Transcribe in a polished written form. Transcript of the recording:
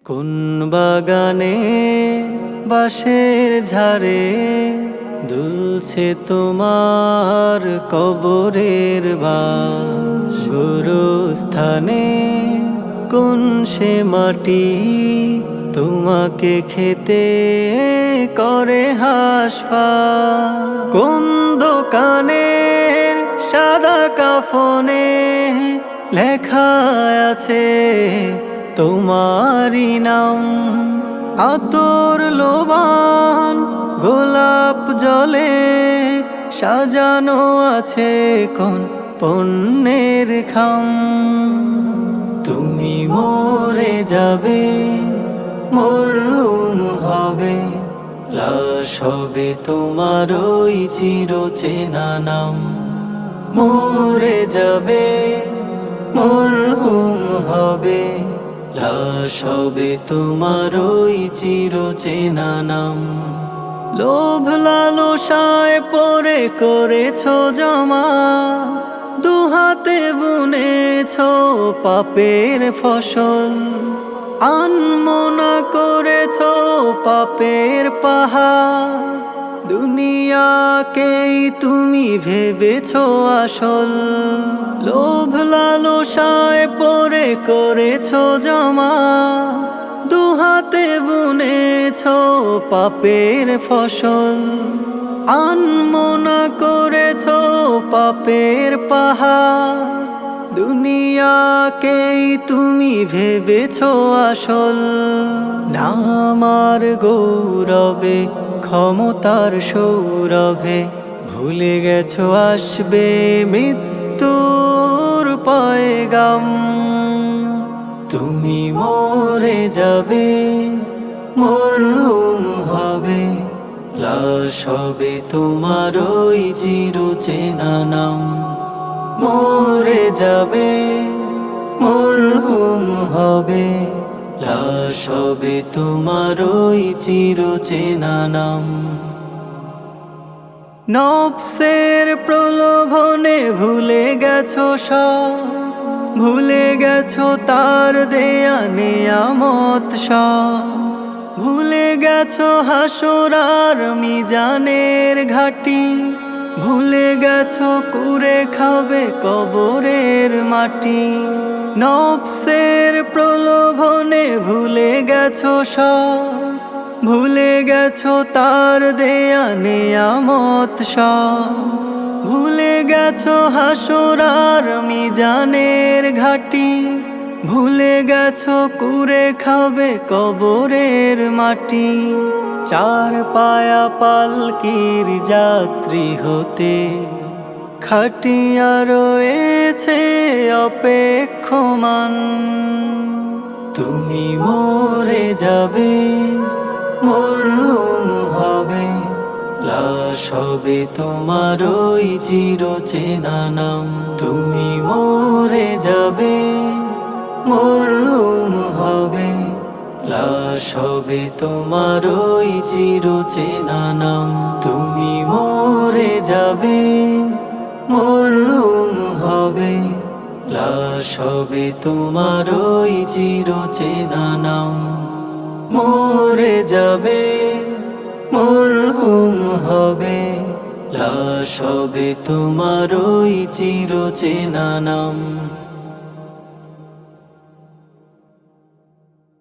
কোন বাগানে বাঁশের ঝাড়ে দুলছে তোমার কবরের বাস, গুরুস্থানে কোন সে মাটি তোমাকে খেতে করে হাসফাস। কোন দোকানের সাদা কাফনে লেখা আছে তোমারি নাম, আতর লোবান গোলাপ জলে সাজানো আছে কোন পণ্যের খাম। তুমি মরে যাবে, মরহুম হবে, লাশ হবে তোমার ওই চিরচেনা নাম। মরে যাবে, মরহুম হবে, লাশ হবে তোমার ওই চিরচেনা নাম। লোভ লালসায় পরে করেছো জমা, দুহাতে বুনেছো পাপের ফসল, আনমনা করেছো পাপের পাহাড়। দুনিয়াকেই তুমি ভেবেছো আসল, লোভ লালসায় পরে করেছো জমা, দুহাতে বুনেছো পাপের ফসল, আনমনা করেছো পাপের পাহাড়। দুনিয়াকেই তুমি ভেবেছো আসল, নামার গৌরবে ক্ষমতার সৌরভে ভুলে গেছো আসবে মৃত্যুর পয়গাম। তুমি মরে যাবে, মরহুম হবে, লাশ হবে তোমার ওই চিরচেনা নাম। মরে যাবে, মরহুম হবে, লাশ হবে তোমার ওই চিরচেনা নাম। নফসের প্রলোভনে ভুলে গেছো সব, ভুলে গেছো তার দেয়া নেয়ামত সব, ভুলে গেছো হাসর আর মিজানের ঘাটি, ভুলে গেছো কুরে খাবে কবরের মাটি। নফসের প্রলোভনে ভুলে গেছো সব, ভুলে গেছো তার দেয়া নেয়ামত সব, ভুলে গেছো হাসর আর মিজানের ঘাটি, ভুলে গেছো কুরে খাবে কবরের মাটি। চার পায়া পালকির যাত্রী হতে খাটিয়া রয়েছে অপেক্ষমান। তুমি মরে যাবে, মরহুম হবে, লাশ হবে তোমার ওই চিরচেনা নাম। তুমি মরে যাবে, মরহুম হবে, লাশ হবে তোমার ওই চিরচেনা নাম। তুমি মরে যাবে, মরহুম হবে, লাশ হবে তোমার ওই চিরচেনা নাম। মরে যাবে, মরহুম হবে, লাশ হবে তোমার ওই চিরচেনা নাম।